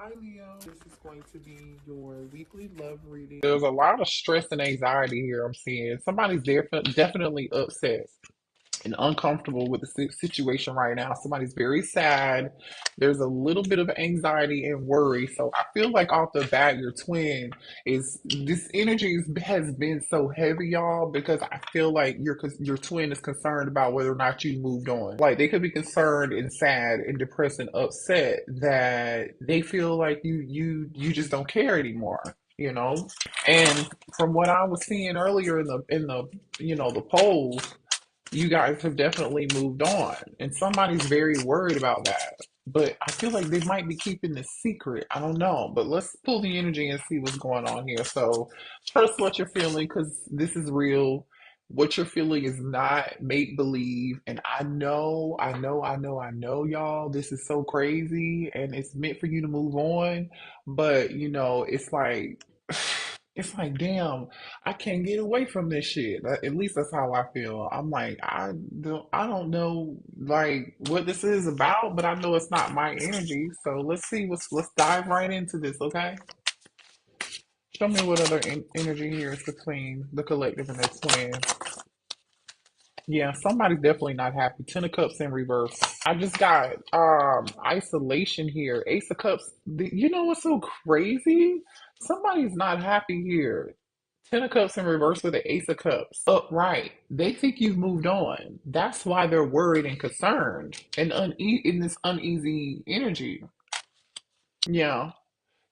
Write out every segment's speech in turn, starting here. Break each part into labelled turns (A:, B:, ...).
A: Hi, Leo. This is going to be your weekly love reading. There's a lot of stress and anxiety here. I'm seeing somebody's definitely upset and uncomfortable with the situation right now. Somebody's very sad. There's a little bit of anxiety and worry. So I feel like off the bat, your twin is this energy has been so heavy, y'all, because I feel like your twin is concerned about whether or not you moved on. Like they could be concerned and sad and depressed and upset that they feel like you just don't care anymore. You know, and from what I was seeing earlier in the the polls, you guys have definitely moved on, and somebody's very worried about that. But I feel like they might be keeping this secret. I don't know, but let's pull the energy and see what's going on here. So, trust what you're feeling because this is real. What you're feeling is not make believe. And I know, y'all. This is so crazy, and it's meant for you to move on. But it's like it's like, damn, I can't get away from this shit. At least that's how I feel. I'm like, I don't know like what this is about, but I know it's not my energy. So let's dive right into this, okay? Show me what other energy here is between the collective and the twin. Yeah, somebody's definitely not happy. Ten of Cups in reverse. I just got isolation here. Ace of Cups. You know what's so crazy? Somebody's not happy here. Ten of Cups in reverse with the Ace of Cups upright. They think you've moved on. That's why they're worried and concerned and in this uneasy energy. Yeah.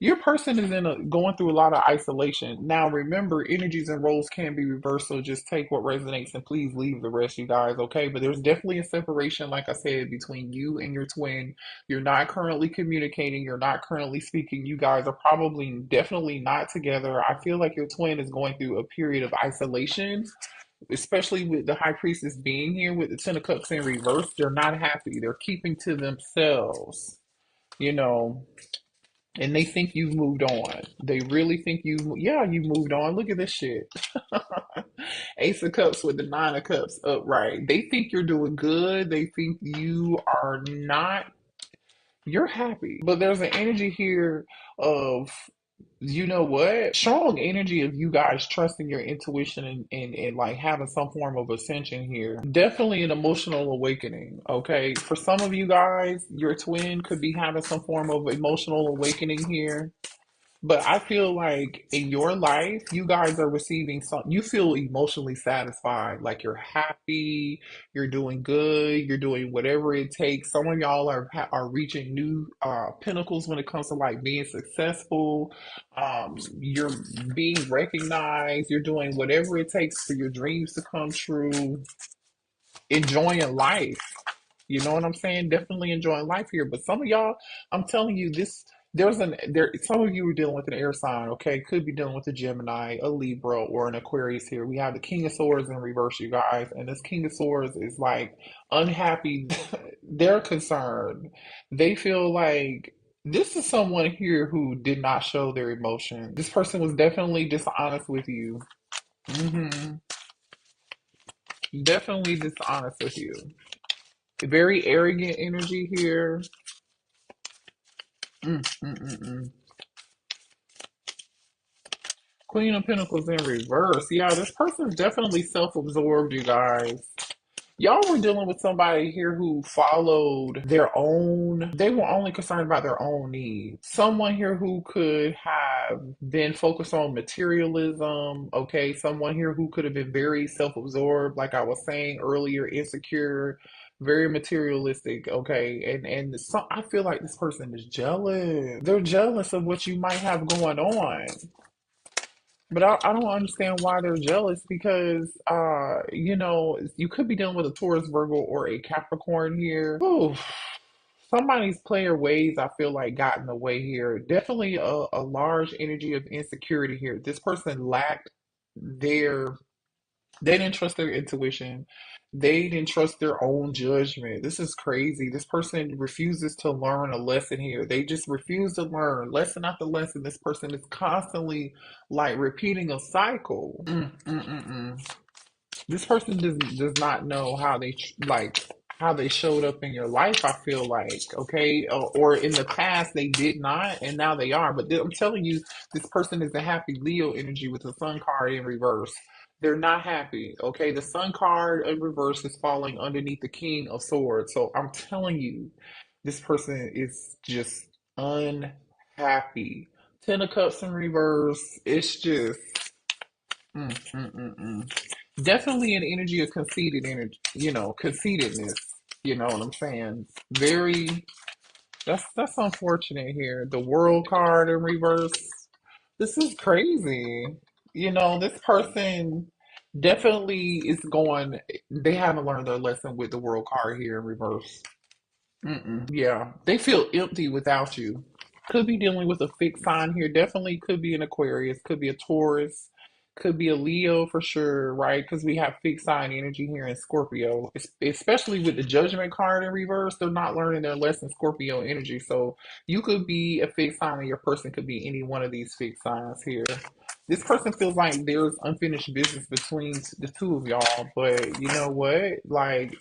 A: Your person is going through a lot of isolation. Now, remember, energies and roles can be reversed, so just take what resonates and please leave the rest, you guys, okay? But there's definitely a separation, like I said, between you and your twin. You're not currently communicating, you're not currently speaking. You guys are probably definitely not together. I feel like your twin is going through a period of isolation, especially with the high priestess being here with the Ten of Cups in reverse. They're not happy, they're keeping to themselves, you know. And they think you've moved on. They really think yeah, you moved on. Look at this shit. Ace of Cups with the Nine of Cups upright. They think you're doing good. They think you are not, you're happy. But there's an energy here of, you know what? Strong energy of you guys trusting your intuition and like having some form of ascension here. Definitely an emotional awakening, okay? For some of you guys, your twin could be having some form of emotional awakening here. But I feel like in your life, you guys are receiving some, you feel emotionally satisfied. Like you're happy, you're doing good, you're doing whatever it takes. Some of y'all are reaching new pinnacles when it comes to like being successful. You're being recognized, you're doing whatever it takes for your dreams to come true, enjoying life. You know what I'm saying? Definitely enjoying life here. But some of y'all, I'm telling you, some of you are dealing with an air sign, okay? Could be dealing with a Gemini, a Libra, or an Aquarius here. We have the King of Swords in reverse, you guys. And this King of Swords is like unhappy. They're concerned. They feel like this is someone here who did not show their emotion. This person was definitely dishonest with you. Hmm. Definitely dishonest with you. Very arrogant energy here. Mm, mm, mm, mm. Queen of Pentacles in reverse. Yeah, this person's definitely self-absorbed, you guys. Y'all were dealing with somebody here who followed their own, they were only concerned about their own needs. Someone here who could have been focused on materialism, okay? Someone here who could have been very self-absorbed, like I was saying earlier, insecure, very materialistic, okay? And I feel like this person is jealous. They're jealous of what you might have going on. But I don't understand why they're jealous because, you could be dealing with a Taurus, Virgo, or a Capricorn here. Ooh, somebody's player ways, I feel like, got in the way here. Definitely a large energy of insecurity here. This person lacked their they didn't trust their intuition. They didn't trust their own judgment. This is crazy. This person refuses to learn a lesson here. They just refuse to learn lesson after lesson. This person is constantly like repeating a cycle. Mm, mm, mm, mm. This person does not know how they like. how they showed up in your life, I feel like, okay, or in the past they did not, and now they are. But I'm telling you, this person is a happy Leo energy with the Sun card in reverse. They're not happy, okay? The Sun card in reverse is falling underneath the King of Swords. So I'm telling you, this person is just unhappy. Ten of Cups in reverse, it's just Mm, mm, mm, mm. Definitely an energy of conceited energy, conceitedness. You know what I'm saying? Very. That's unfortunate here. The World card in reverse. This is crazy. This person definitely is going. They haven't learned their lesson with the World card here in reverse. Mm-mm. Yeah, they feel empty without you. Could be dealing with a fixed sign here. Definitely could be an Aquarius, could be a Taurus, could be a Leo for sure, right? Because we have fixed sign energy here in Scorpio, especially with the Judgment card in reverse. They're not learning their lesson, Scorpio energy. So you could be a fixed sign, and your person could be any one of these fixed signs here. This person feels like there's unfinished business between the two of y'all, but you know what? Like,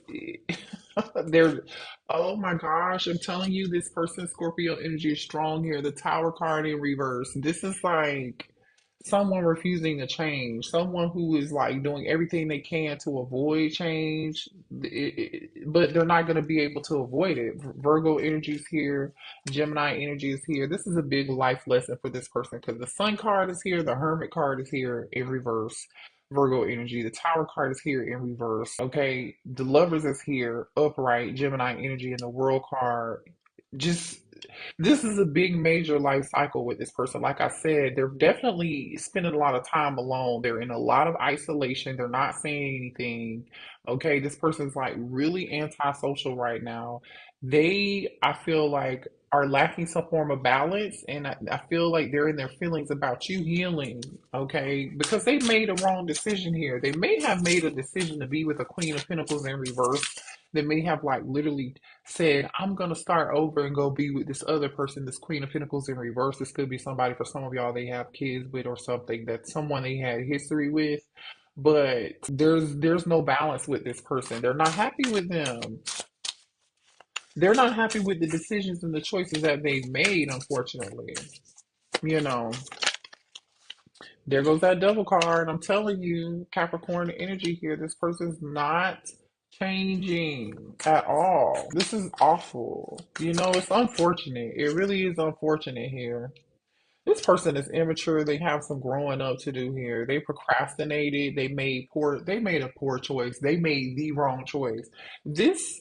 A: they're oh my gosh, I'm telling you, this person's Scorpio energy is strong here. The Tower card in reverse. This is like someone refusing to change, someone who is like doing everything they can to avoid change, but they're not going to be able to avoid it. Virgo energy is here, Gemini energy is here. This is a big life lesson for this person because the Sun card is here, the Hermit card is here in reverse. Virgo energy. The Tower card is here in reverse. Okay. The Lovers is here, upright, Gemini energy, and the World card. Just this is a big major life cycle with this person. Like I said, they're definitely spending a lot of time alone. They're in a lot of isolation. They're not saying anything. Okay, this person's like really antisocial right now. I feel like, are lacking some form of balance, and I feel like they're in their feelings about you healing, okay? Because they made a wrong decision here. They may have made a decision to be with a Queen of Pentacles in reverse. They may have like literally said, I'm gonna start over and go be with this other person, this Queen of Pentacles in reverse. This could be somebody for some of y'all they have kids with or something, that's someone they had history with. But there's no balance with this person. They're not happy with them. They're not happy with the decisions and the choices that they've made, unfortunately. You know, there goes that double card. I'm telling you, Capricorn energy here. This person's not changing at all. This is awful. It's unfortunate. It really is unfortunate here. This person is immature. They have some growing up to do here. They procrastinated. They made a poor choice. They made the wrong choice. This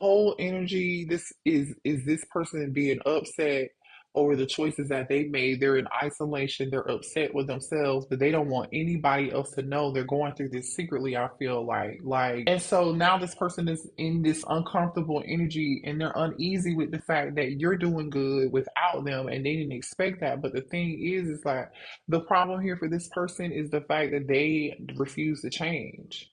A: whole energy, this is this person being upset over the choices that they made. They're in isolation, they're upset with themselves, but they don't want anybody else to know they're going through this secretly. I feel like and so now this person is in this uncomfortable energy, and they're uneasy with the fact that you're doing good without them, and they didn't expect that. But the thing is like, the problem here for this person is the fact that they refuse to change.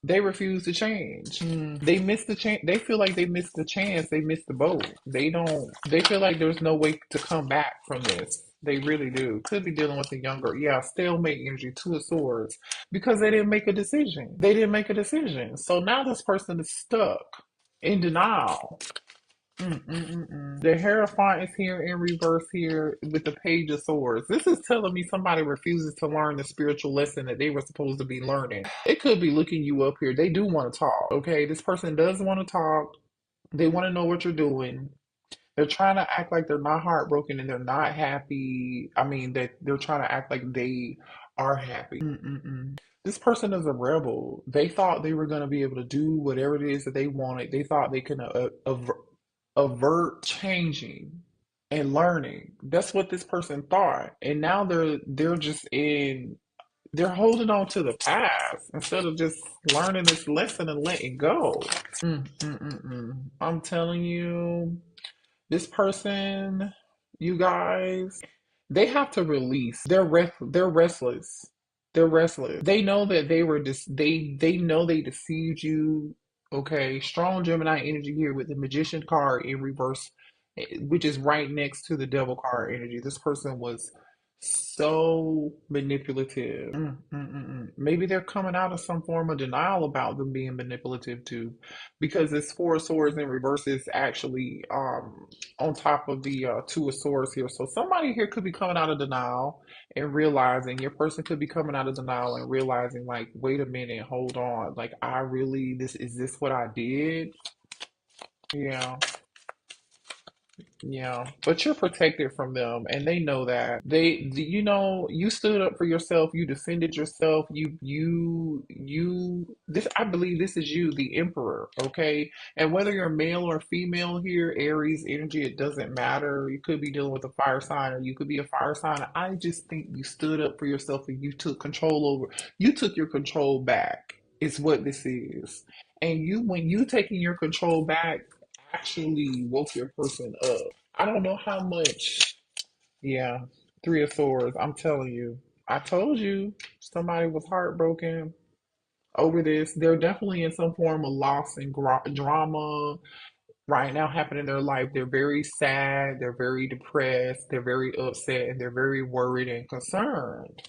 A: They refuse to change. They missed the chance. They feel like they missed the chance. They missed the boat. They don't. They feel like there's no way to come back from this. They really do. Could be dealing with a younger, yeah, stalemate energy, Two of Swords, because they didn't make a decision. They didn't make a decision. So now this person is stuck in denial. The Hierophant is here in reverse here with the Page of Swords. This is telling me somebody refuses to learn the spiritual lesson that they were supposed to be learning. It could be looking you up here. They do want to talk, okay? This person does want to talk. They want to know what you're doing. They're trying to act like they're not heartbroken and they're not happy. I mean, that they're trying to act like they are happy. This person is a rebel. They thought they were going to be able to do whatever it is that they wanted. They thought they could avert changing and learning. That's what this person thought. And now they're just in they're holding on to the past instead of just learning this lesson and letting go. I'm telling you, this person, you guys, they have to release. They're restless. They're restless. They know that they know they deceived you. Okay, strong Gemini energy here with the Magician card in reverse, which is right next to the Devil card energy. This person was So manipulative. Maybe they're coming out of some form of denial about them being manipulative too, because this Four of Swords in reverse is actually on top of the Two of Swords here. So somebody here could be coming out of denial and realizing your person could be coming out of denial and realizing like, wait a minute, hold on, like I really this what I did? Yeah. Yeah, but you're protected from them, and they know that. You stood up for yourself. You defended yourself. This, I believe this is you, the emperor, okay? And whether you're male or female here, Aries energy, it doesn't matter. You could be dealing with a fire sign, or you could be a fire sign. I just think you stood up for yourself and you took your control back, is what this is. And when you taking your control back, actually woke your person up. I don't know how much. Yeah, Three of Swords. I'm telling you. I told you somebody was heartbroken over this. They're definitely in some form of loss and drama right now happening in their life. They're very sad. They're very depressed. They're very upset, and they're very worried and concerned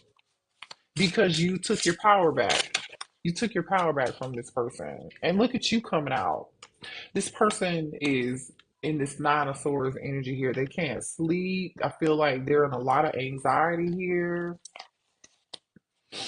A: because you took your power back. You took your power back from this person. And look at you coming out. This person is in this Nine of Swords energy here. They can't sleep. I feel like they're in a lot of anxiety here.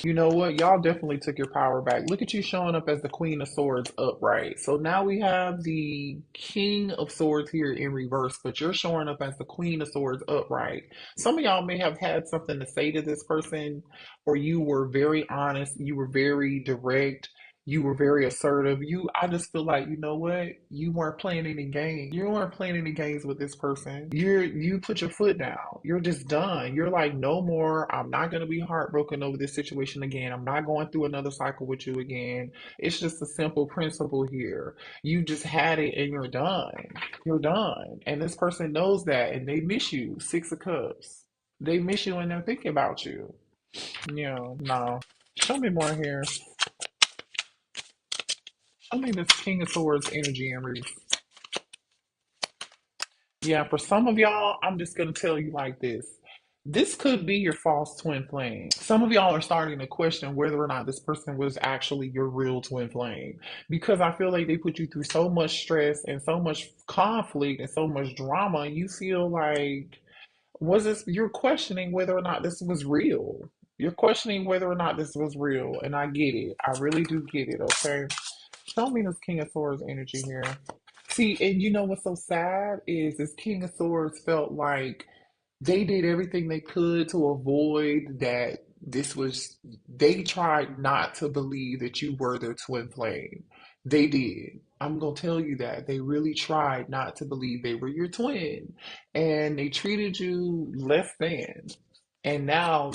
A: You know what? Y'all definitely took your power back. Look at you showing up as the Queen of Swords upright. So now we have the King of Swords here in reverse, but you're showing up as the Queen of Swords upright. Some of y'all may have had something to say to this person, or you were very honest, you were very direct, you were very assertive. I just feel like, you know what? You weren't playing any games. You weren't playing any games with this person. You put your foot down. You're just done. You're like, no more. I'm not gonna be heartbroken over this situation again. I'm not going through another cycle with you again. It's just a simple principle here. You just had it and you're done. You're done. And this person knows that and they miss you. Six of Cups. They miss you and they're thinking about you. Yeah, no. Show me more here. Show me this King of Swords energy and yeah, for some of y'all, I'm just gonna tell you like this. This could be your false twin flame. Some of y'all are starting to question whether or not this person was actually your real twin flame. Because I feel like they put you through so much stress and so much conflict and so much drama, and you feel like you're questioning whether or not this was real. You're questioning whether or not this was real, and I get it. I really do get it, okay? Show me this King of Swords energy here. See, and you know what's so sad is this King of Swords felt like they did everything they could to avoid that they tried not to believe that you were their twin flame. They did. I'm gonna tell you that. They really tried not to believe they were your twin. And they treated you less than. And now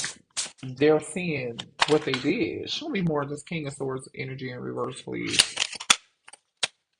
A: they're seeing what they did. Show me more of this King of Swords energy in reverse, please.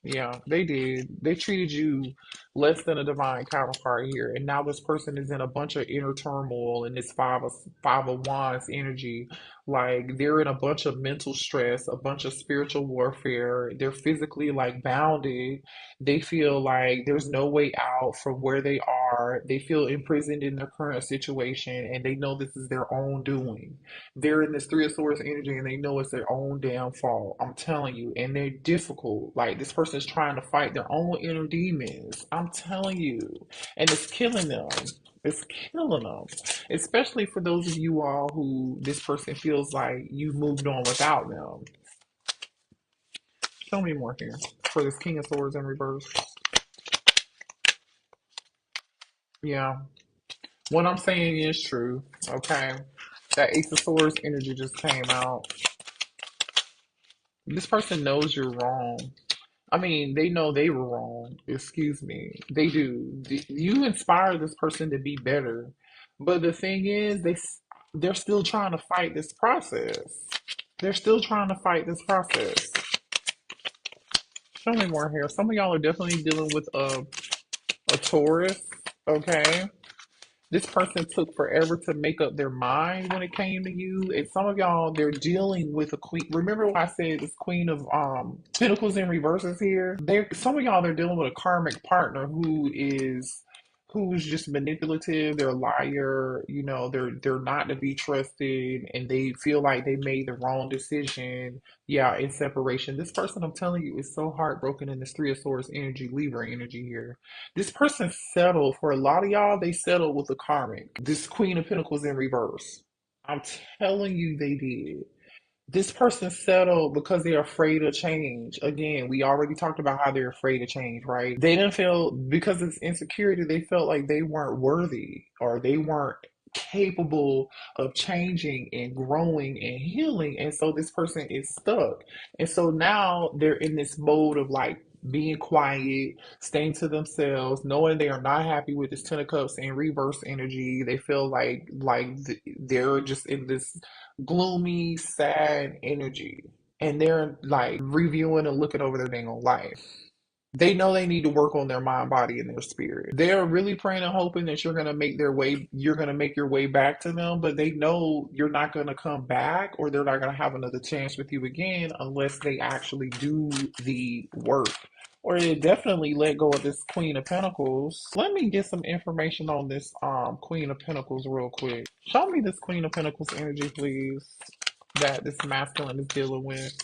A: Yeah, they did. They treated you less than a divine counterpart here, and now this person is in a bunch of inner turmoil in this five of wands energy. Like they're in a bunch of mental stress, a bunch of spiritual warfare. They're physically like bounded. They feel like there's no way out from where they are. They feel imprisoned in their current situation, and they know this is their own doing. They're in this Three of Swords energy and they know it's their own damn fault. I'm telling you. And they're difficult. Like this person's trying to fight their own inner demons. I'm telling you. And it's killing them. It's killing them. Especially for those of you all who this person feels like you moved on without them. Show me more here for this King of Swords in reverse. Yeah. What I'm saying is true. Okay. That Ace of Swords energy just came out. This person knows you're wrong. I mean, they know they were wrong. Excuse me. They do. You inspire this person to be better. But the thing is, they're still trying to fight this process. They're still trying to fight this process. Show me more here. Some of y'all are definitely dealing with a Taurus, okay? This person took forever to make up their mind when it came to you. And some of y'all, they're dealing with a queen. Remember what I said, this queen of Pentacles in reverses here? Some of y'all, they're dealing with a karmic partner who's just manipulative, they're a liar, they're not to be trusted, and they feel like they made the wrong decision, yeah, in separation. This person, I'm telling you, is so heartbroken in this Three of Swords energy, Libra energy here. This person settled, for a lot of y'all, they settled with the karmic. This Queen of Pentacles in reverse. I'm telling you they did. This person settled because they're afraid of change. Again, we already talked about how they're afraid of change, right? They didn't feel, because it's insecurity, they felt like they weren't worthy or they weren't capable of changing and growing and healing. And so this person is stuck. And so now they're in this mode of like being quiet, staying to themselves, knowing they are not happy with this Ten of Cups in reverse energy. They feel like they're just in this gloomy, sad energy. And they're like reviewing and looking over their dang on life. They know they need to work on their mind, body, and their spirit. They're really praying and hoping that you're gonna make your way back to them, but they know you're not gonna come back or they're not gonna have another chance with you again unless they actually do the work. Or they definitely let go of this Queen of Pentacles. Let me get some information on this Queen of Pentacles real quick. Show me this Queen of Pentacles energy, please, that this masculine is dealing with.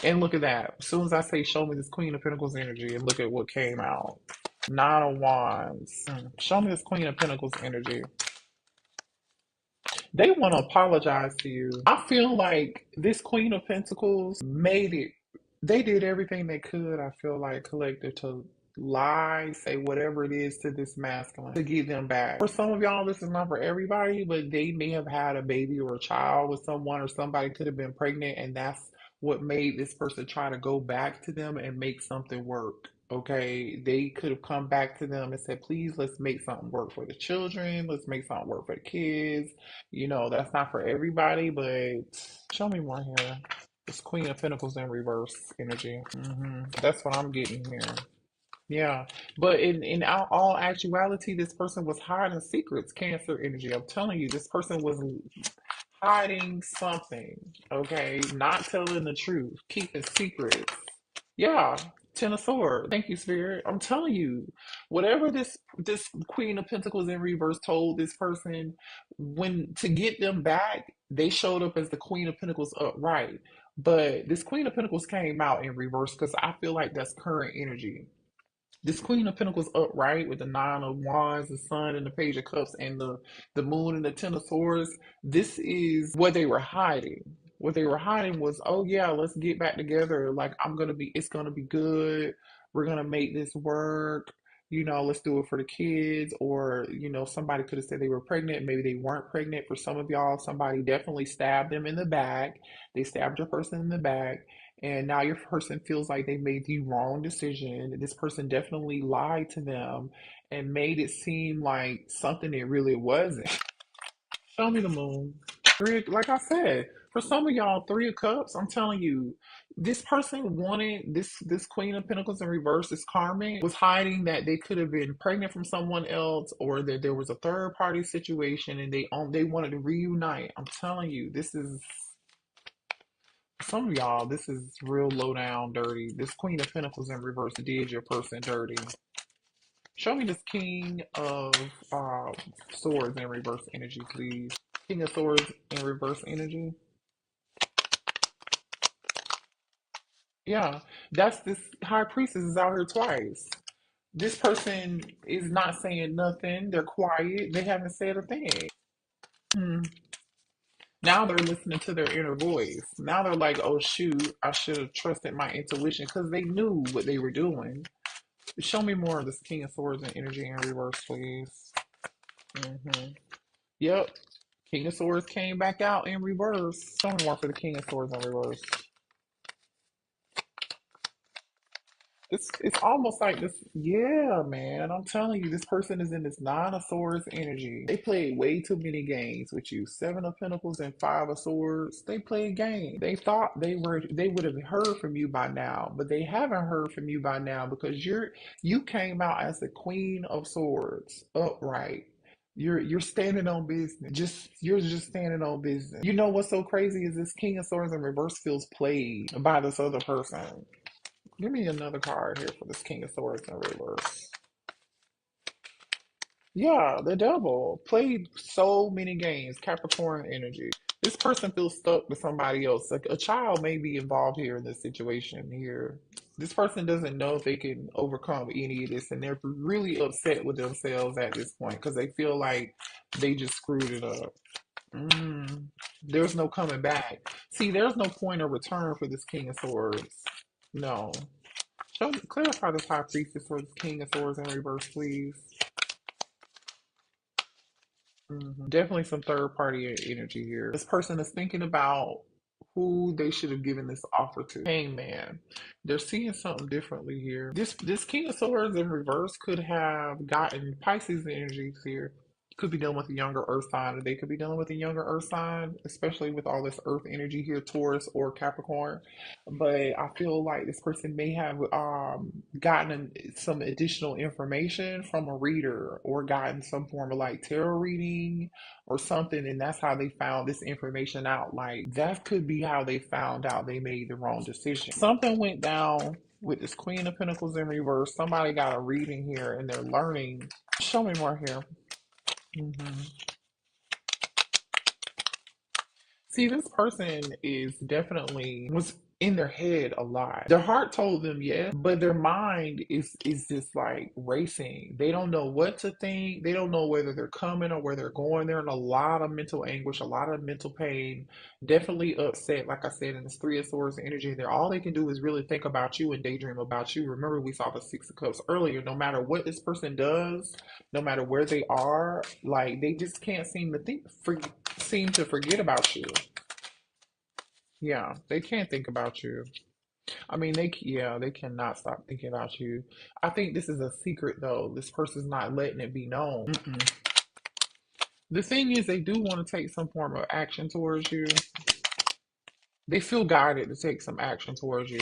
A: And look at that. As soon as I say show me this Queen of Pentacles energy, and look at what came out. Nine of Wands. Show me this Queen of Pentacles energy. They want to apologize to you. I feel like this Queen of Pentacles made it. They did everything they could, I feel like, collective, to lie, say whatever it is to this masculine to get them back. For some of y'all, this is not for everybody, but they may have had a baby or a child with someone, or somebody could have been pregnant, and that's what made this person try to go back to them and make something work. Okay, they could have come back to them and said, please, let's make something work for the children. Let's make something work for the kids. That's not for everybody, but show me more here. It's Queen of Pentacles in reverse energy. That's what I'm getting here. Yeah, but in all actuality, this person was hiding secrets. Cancer energy. I'm telling you, this person was hiding something. Okay, not telling the truth, keeping secrets. Yeah, Ten of Swords. Thank you, Spirit. I'm telling you, whatever this Queen of Pentacles in reverse told this person, when to get them back, they showed up as the Queen of Pentacles upright. But this Queen of Pentacles came out in reverse because I feel like that's current energy. This Queen of Pentacles upright with the Nine of Wands, the Sun, and the Page of Cups, and the Moon and the Ten of Swords. This is what they were hiding. What they were hiding was, oh yeah, let's get back together. Like it's gonna be good. We're gonna make this work. Let's do it for the kids. Or somebody could have said they were pregnant. Maybe they weren't pregnant. For some of y'all, somebody definitely stabbed them in the back. They stabbed your person in the back, and now your person feels like they made the wrong decision. This person definitely lied to them and made it seem like something it really wasn't. Show me the moon. Like I said, for some of y'all, Three of Cups, I'm telling you, this person wanted this Queen of Pentacles in reverse, this karmic, was hiding that they could have been pregnant from someone else, or that there was a third party situation, and they wanted to reunite. I'm telling you, this is some of y'all, this is real low down dirty. This Queen of Pentacles in reverse did your person dirty. Show me this King of Swords in reverse energy, please. King of Swords in reverse energy. Yeah, that's this High Priestess is out here twice. This person is not saying nothing. They're quiet. They haven't said a thing. Hmm. Now they're listening to their inner voice. Now they're like, oh shoot, I should have trusted my intuition, because they knew what they were doing. Show me more of this King of Swords and energy in reverse, please. Yep. King of Swords came back out in reverse. Show me more for the King of Swords in reverse. It's almost like this. Yeah, man. I'm telling you, this person is in this Nine of Swords energy. They played way too many games with you. Seven of Pentacles and Five of Swords. They played games. They thought they would have heard from you by now, but they haven't heard from you by now, because you came out as the Queen of Swords, upright. You're standing on business. You're just standing on business. You know what's so crazy is this King of Swords in reverse feels played by this other person. Give me another card here for this King of Swords in reverse. Yeah, the devil played so many games, Capricorn energy. This person feels stuck with somebody else. Like a child may be involved here in this situation here. This person doesn't know if they can overcome any of this, and they're really upset with themselves at this point because they feel like they just screwed it up. Mm, there's no coming back. See, there's no point of return for this King of Swords. No. Clarify this High Priestess for this King of Swords in reverse, please. Definitely some third party energy here. This person is thinking about who they should have given this offer to. Hangman. They're seeing something differently here. This King of Swords in reverse could have gotten Pisces energies here. Could be dealing with a younger earth sign, or they could be dealing with a younger earth sign, especially with all this earth energy here, Taurus or Capricorn. But I feel like this person may have gotten some additional information from a reader or gotten some form of like tarot reading or something, and that's how they found this information out. Like that could be how they found out they made the wrong decision. Something went down with this Queen of Pentacles in reverse. Somebody got a reading here and they're learning. Show me more here. hmm See, this person is definitely was in their head a lot. Their heart told them yes, but their mind is just like racing. They don't know what to think. They don't know whether they're coming or where they're going. They're in a lot of mental anguish, a lot of mental pain, definitely upset. Like I said, in this Three of Swords energy, there all they can do is really think about you and daydream about you. Remember, we saw the Six of Cups earlier. No matter what this person does, no matter where they are, like they just can't seem to seem to forget about you. Yeah, they can't think about you. I mean, yeah, they cannot stop thinking about you. I think this is a secret though. This person's not letting it be known. Mm-mm. The thing is, they do want to take some form of action towards you. They feel guided to take some action towards you.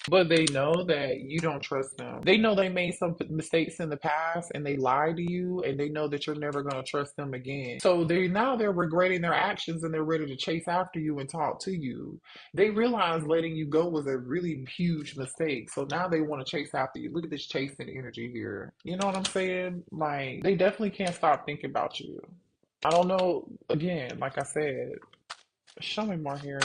A: But they know that you don't trust them. They know they made some mistakes in the past and they lied to you and they know that you're never going to trust them again. So they're regretting their actions and they're ready to chase after you and talk to you. They realize letting you go was a really huge mistake. So now they want to chase after you. Look at this chasing energy here. You know what I'm saying? Like they definitely can't stop thinking about you. I don't know. Again, like I said, show me more here.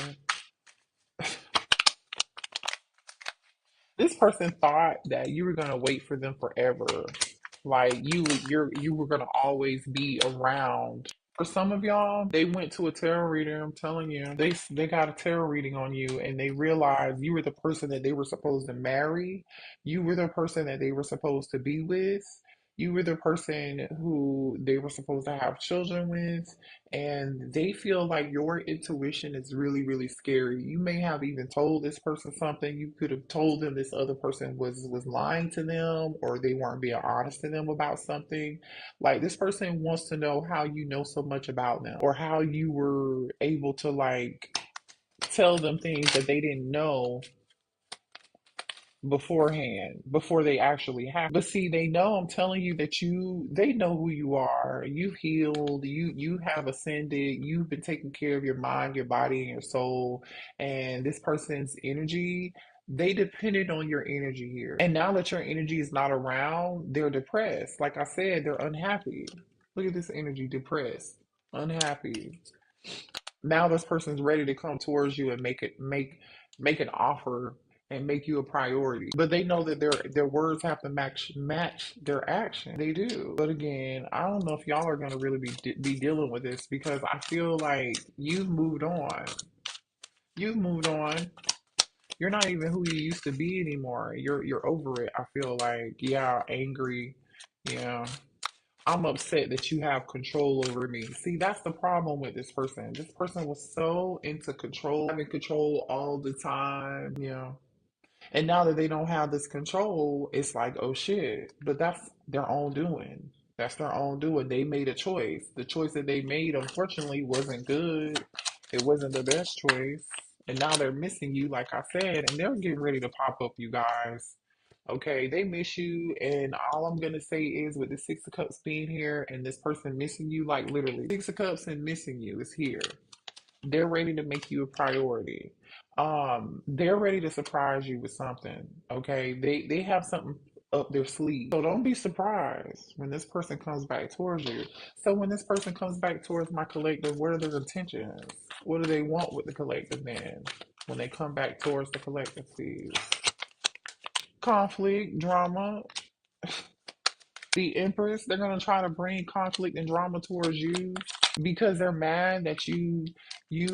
A: This person thought that you were gonna wait for them forever. Like you were gonna always be around. For some of y'all, they went to a tarot reader. I'm telling you, they got a tarot reading on you, and they realized you were the person that they were supposed to marry. You were the person that they were supposed to be with. You were the person who they were supposed to have children with, and they feel like your intuition is really, really scary. You may have even told this person something. You could have told them this other person was lying to them, or they weren't being honest to them about something. Like this person wants to know how you know so much about them, or how you were able to like tell them things that they didn't know beforehand, before they actually happen. But see, they know, I'm telling you, that they know who you are. You've healed, you have ascended, you've been taking care of your mind, your body, and your soul. And this person's energy, they depended on your energy here. And now that your energy is not around, they're depressed. Like I said, they're unhappy. Look at this energy, depressed, unhappy. Now this person's ready to come towards you and make an offer and make you a priority. But they know that their words have to match their action. They do. But again, I don't know if y'all are gonna really be dealing with this because I feel like you've moved on. You've moved on. You're not even who you used to be anymore. You're over it. I feel like, yeah, angry. Yeah. I'm upset that you have control over me. See, that's the problem with this person. This person was so into control, having control all the time. Yeah. And now that they don't have this control, it's like, oh shit. But that's their own doing. That's their own doing. They made a choice. The choice that they made, unfortunately, wasn't good. It wasn't the best choice. And now they're missing you, like I said, and they're getting ready to pop up, you guys. Okay, they miss you, and all I'm gonna say is with the Six of Cups being here and this person missing you, like literally, Six of Cups and missing you is here. They're ready to make you a priority. They're ready to surprise you with something. Okay, they have something. up their sleeve. So don't be surprised when this person comes back towards you. So when this person comes back towards my collective, what are their intentions? What do they want with the collective then? When they come back towards the collective, please. Conflict, drama, the Empress, they're gonna try to bring conflict and drama towards you because they're mad that you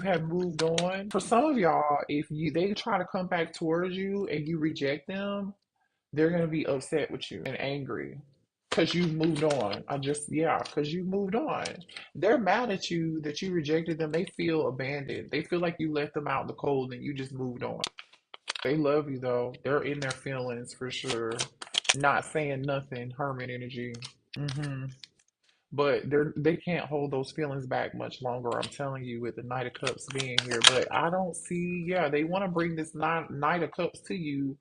A: have moved on. For some of y'all, if you they try to come back towards you and you reject them, they're gonna be upset with you and angry because you moved on. Because you moved on. They're mad at you that you rejected them. They feel abandoned. They feel like you left them out in the cold and you just moved on. They love you though. They're in their feelings for sure. Not saying nothing, Hermit energy. hmm But they can't hold those feelings back much longer. I'm telling you, with the Knight of Cups being here. But I don't see. Yeah, they want to bring this Knight of Cups to you.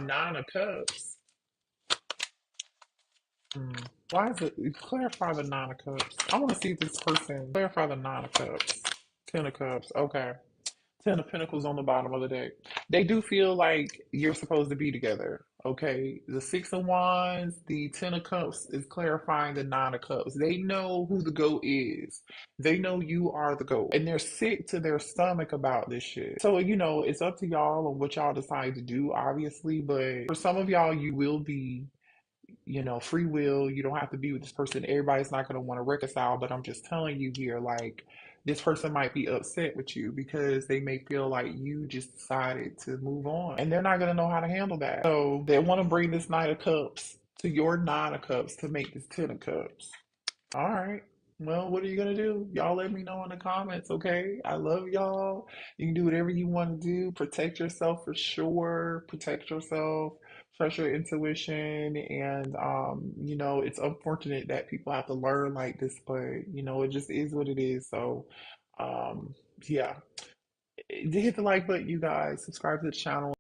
A: Nine of Cups. Mm. Why is it? Clarify the Nine of Cups. I want to see if this person clarify the Nine of Cups. Ten of Cups. Okay. Ten of Pentacles on the bottom of the deck. They do feel like you're supposed to be together. Okay. The Six of Wands, the Ten of Cups is clarifying the Nine of Cups. They know who the GOAT is. They know you are the GOAT. And they're sick to their stomach about this shit. So, it's up to y'all on what y'all decide to do, obviously. But for some of y'all, you will be free will. You don't have to be with this person. Everybody's not going to want to reconcile, but I'm just telling you here, like, this person might be upset with you because they may feel like you just decided to move on and they're not going to know how to handle that. So they want to bring this Knight of Cups to your Nine of Cups to make this Ten of Cups. All right. Well, what are you gonna do? Y'all let me know in the comments, okay? I love y'all. You can do whatever you want to do. Protect yourself for sure. Protect yourself. Trust your intuition. And it's unfortunate that people have to learn like this, but it just is what it is. So yeah. Hit the like button, you guys. Subscribe to the channel.